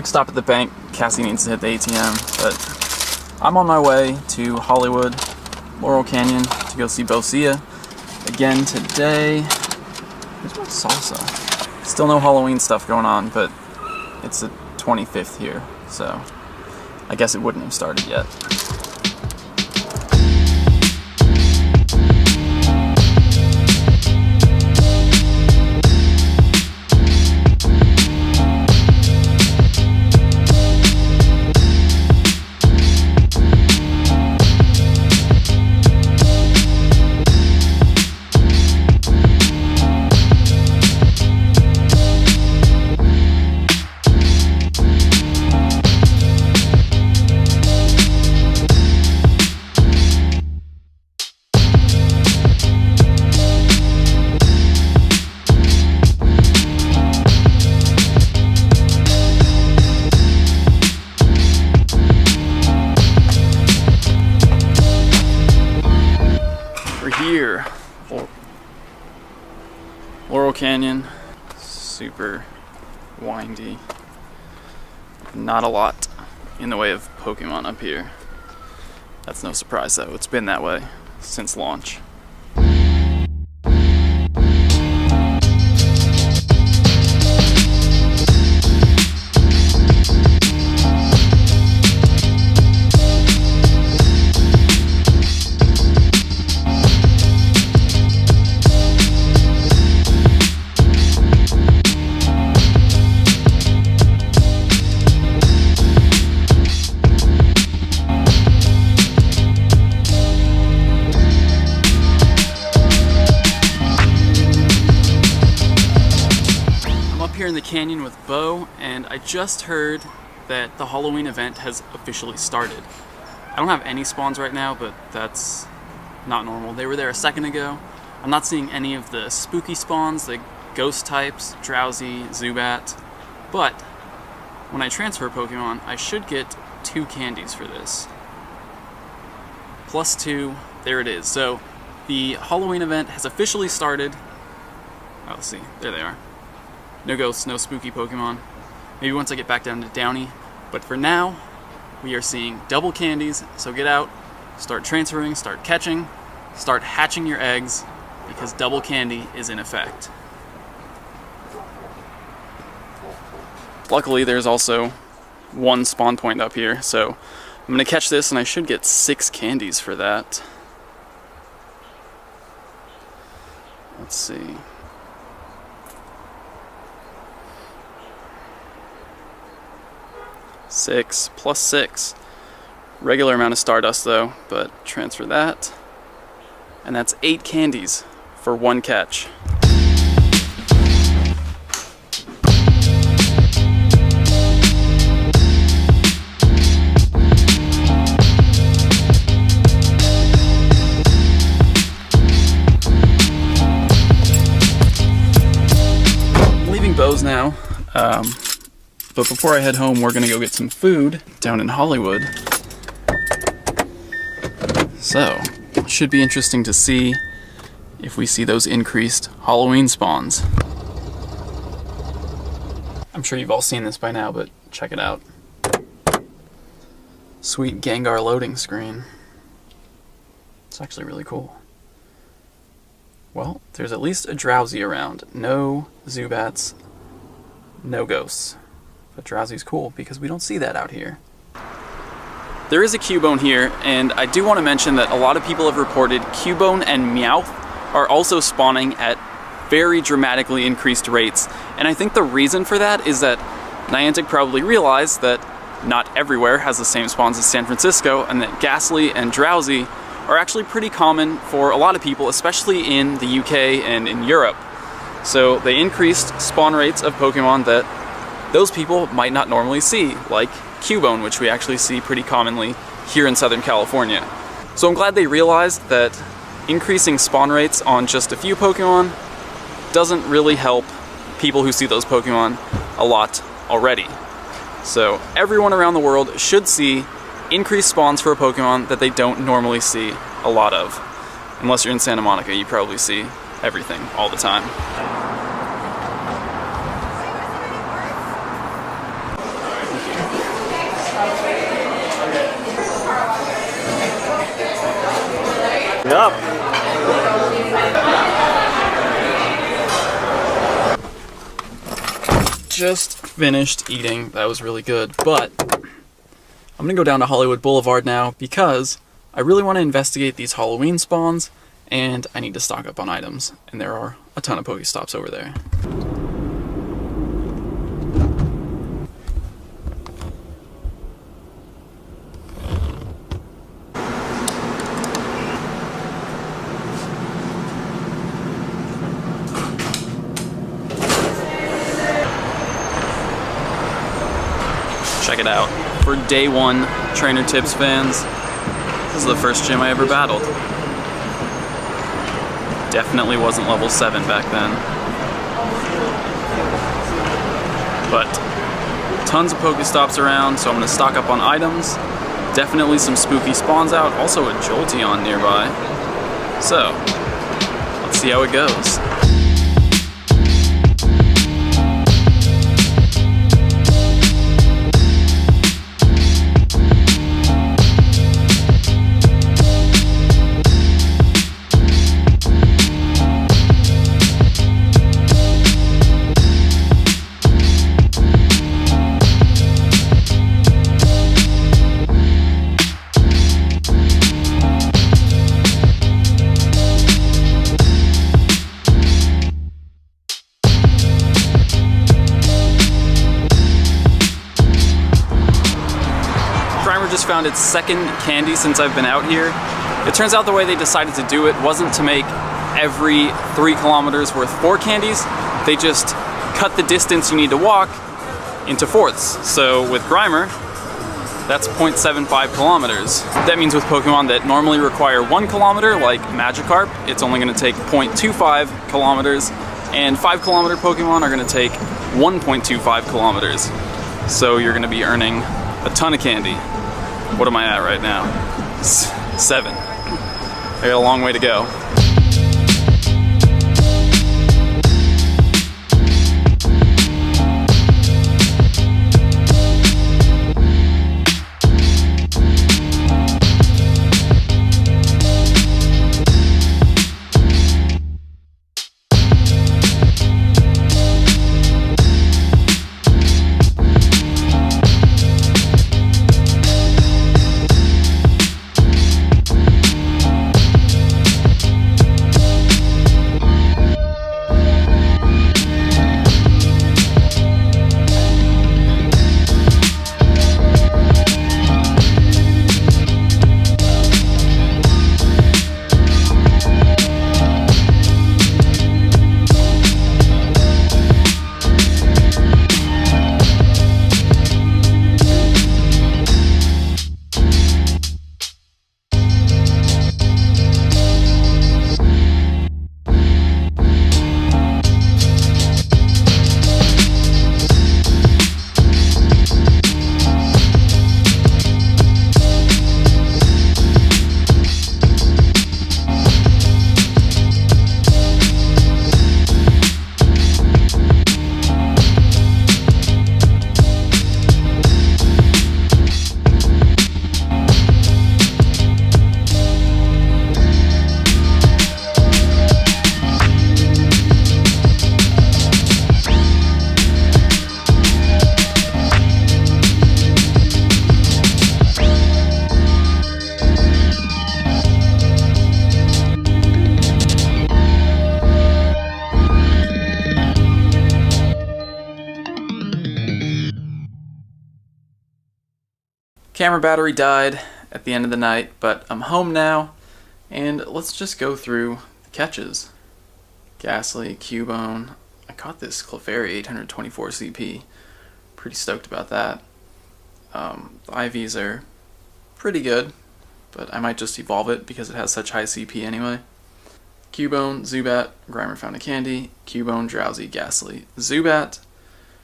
Quick stop at the bank. Cassie needs to hit the ATM, but I'm on my way to Hollywood, Laurel Canyon to go see Bosia again today. Where's my salsa? Still no Halloween stuff going on, but it's the 25th here, so I guess it wouldn't have started yet. Here, Laurel Canyon, super windy, not a lot in the way of Pokemon up here. That's no surprise though, it's been that way since launch. Here in the canyon with Bo, and I just heard that the Halloween event has officially started. I don't have any spawns right now, but that's not normal. They were there a second ago. I'm not seeing any of the spooky spawns, the ghost types, Drowsy, Zubat, but when I transfer Pokemon, I should get 2 candies for this. Plus 2, there it is. So the Halloween event has officially started. Oh, let's see, there they are. No ghosts, no spooky Pokemon. Maybe once I get back down to Downey. But for now, we are seeing double candies. So get out, start transferring, start catching, start hatching your eggs, because double candy is in effect. Luckily, there's also 1 spawn point up here. So I'm gonna catch this and I should get 6 candies for that. Let's see. 6 plus 6. Regular amount of Stardust though, but transfer that. And that's 8 candies for 1 catch. I'm leaving Bo's now. But before I head home, we're gonna go get some food down in Hollywood. So, it should be interesting to see if we see those increased Halloween spawns. I'm sure you've all seen this by now, but check it out. Sweet Gengar loading screen. It's actually really cool. Well, there's at least a Drowsy around. No Zubats, no ghosts. But Drowsy's cool because we don't see that out here. There is a Cubone here, and I do want to mention that a lot of people have reported Cubone and Meowth are also spawning at very dramatically increased rates. And I think the reason for that is that Niantic probably realized that not everywhere has the same spawns as San Francisco, and that Ghastly and Drowsy are actually pretty common for a lot of people, especially in the UK and in Europe. So they increased spawn rates of Pokemon that those people might not normally see, like Cubone, which we actually see pretty commonly here in Southern California. So I'm glad they realized that increasing spawn rates on just a few Pokemon doesn't really help people who see those Pokemon a lot already. So everyone around the world should see increased spawns for a Pokemon that they don't normally see a lot of. Unless you're in Santa Monica, you probably see everything all the time. Yup. Just finished eating. That was really good. But I'm gonna go down to Hollywood Boulevard now because I really want to investigate these Halloween spawns and I need to stock up on items. And there are a ton of Pokestops over there. Check it out. For day one Trainer Tips fans, this is the first gym I ever battled. Definitely wasn't level 7 back then. But tons of Pokestops around, so I'm going to stock up on items. Definitely some spooky spawns out, also a Jolteon nearby. So, let's see how it goes. Just found its second candy since I've been out here. It turns out the way they decided to do it wasn't to make every 3 kilometers worth 4 candies. They just cut the distance you need to walk into fourths. So with Grimer, that's 0.75 kilometers. That means with Pokemon that normally require 1 kilometer, like Magikarp, it's only going to take 0.25 kilometers, and 5 kilometer Pokemon are going to take 1.25 kilometers. So you're going to be earning a ton of candy. What am I at right now? 7. I got a long way to go. Camera battery died at the end of the night, but I'm home now, and let's just go through the catches. Ghastly, Cubone. I caught this Clefairy 824 CP. Pretty stoked about that. The IVs are pretty good, but I might just evolve it because it has such high CP anyway. Cubone, Zubat, Grimer found a candy, Cubone, Drowsy, Ghastly, Zubat,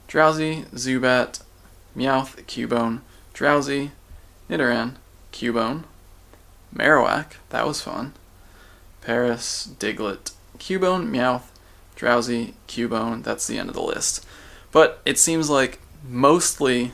Drowsy, Zubat, Meowth, Cubone, Drowsy, Nidoran, Cubone, Marowak, that was fun, Paris, Diglett, Cubone, Meowth, Drowsy, Cubone, that's the end of the list. But it seems like mostly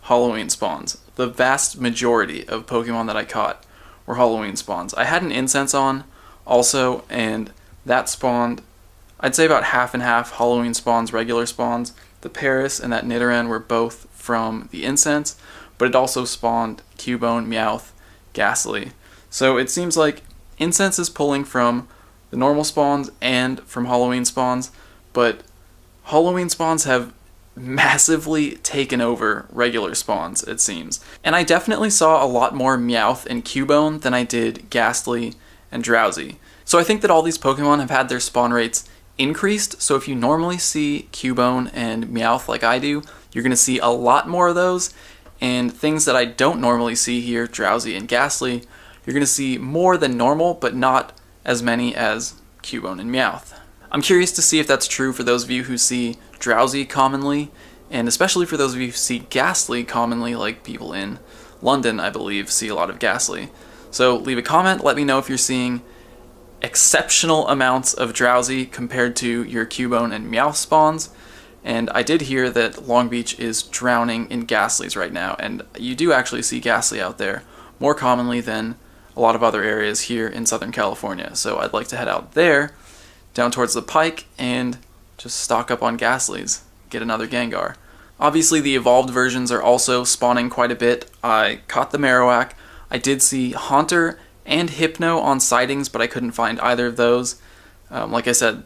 Halloween spawns. The vast majority of Pokemon that I caught were Halloween spawns. I had an incense on also, and that spawned, I'd say about half and half Halloween spawns, regular spawns. The Paris and that Nidoran were both from the incense, but it also spawned Cubone, Meowth, Ghastly. So it seems like incense is pulling from the normal spawns and from Halloween spawns, but Halloween spawns have massively taken over regular spawns, it seems. And I definitely saw a lot more Meowth and Cubone than I did Ghastly and Drowsy. So I think that all these Pokemon have had their spawn rates increased, so if you normally see Cubone and Meowth like I do, you're going to see a lot more of those, and things that I don't normally see here, Drowsy and Ghastly, you're going to see more than normal, but not as many as Cubone and Meowth. I'm curious to see if that's true for those of you who see Drowsy commonly, and especially for those of you who see Ghastly commonly, like people in London, I believe, see a lot of Ghastly. So leave a comment, let me know if you're seeing exceptional amounts of Drowsy compared to your Cubone and Meowth spawns. And I did hear that Long Beach is drowning in Ghastlys right now, and you do actually see Ghastly out there more commonly than a lot of other areas here in Southern California. So I'd like to head out there, down towards the Pike, and just stock up on Ghastlys, get another Gengar. Obviously the evolved versions are also spawning quite a bit. I caught the Marowak. I did see Haunter and Hypno on sightings, but I couldn't find either of those. Like I said,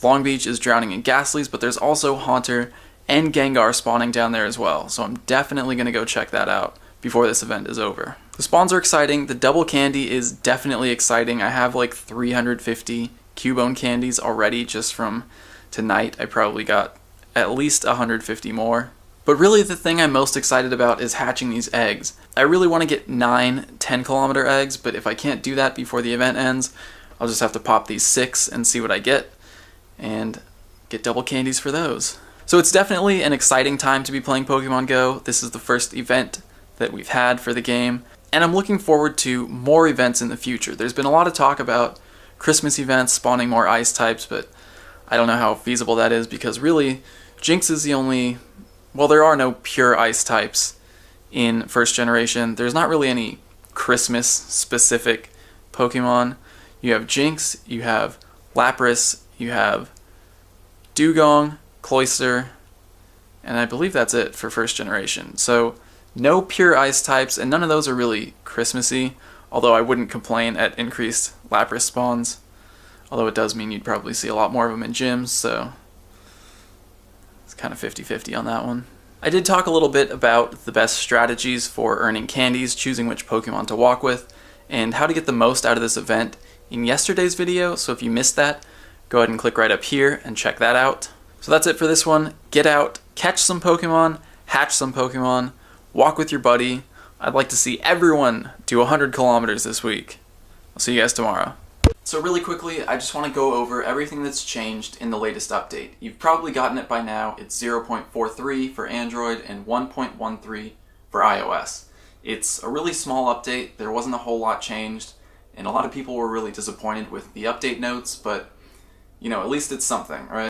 Long Beach is drowning in Ghastlys, but there's also Haunter and Gengar spawning down there as well, so I'm definitely going to go check that out before this event is over. The spawns are exciting. The double candy is definitely exciting. I have like 350 Cubone candies already just from tonight. I probably got at least 150 more. But really the thing I'm most excited about is hatching these eggs. I really want to get 9 10-kilometer eggs, but if I can't do that before the event ends, I'll just have to pop these 6 and see what I get, and get double candies for those. So it's definitely an exciting time to be playing Pokemon Go. This is the first event that we've had for the game, and I'm looking forward to more events in the future. There's been a lot of talk about Christmas events spawning more ice types, but I don't know how feasible that is, because really Jynx is the only, well, there are no pure ice types in first generation. There's not really any Christmas specific Pokemon. You have Jynx, you have Lapras, you have Dugong, Cloyster, and I believe that's it for first generation. So no pure ice types, and none of those are really Christmassy, although I wouldn't complain at increased Lapras spawns, although it does mean you'd probably see a lot more of them in gyms, so it's kind of 50-50 on that one. I did talk a little bit about the best strategies for earning candies, choosing which Pokemon to walk with, and how to get the most out of this event in yesterday's video, so if you missed that, go ahead and click right up here and check that out. So that's it for this one. Get out, catch some Pokemon, hatch some Pokemon, walk with your buddy. I'd like to see everyone do 100 kilometers this week. I'll see you guys tomorrow. So really quickly, I just want to go over everything that's changed in the latest update. You've probably gotten it by now. It's 0.43 for Android and 1.13 for iOS. It's a really small update. There wasn't a whole lot changed, and a lot of people were really disappointed with the update notes, but you know, at least it's something, right?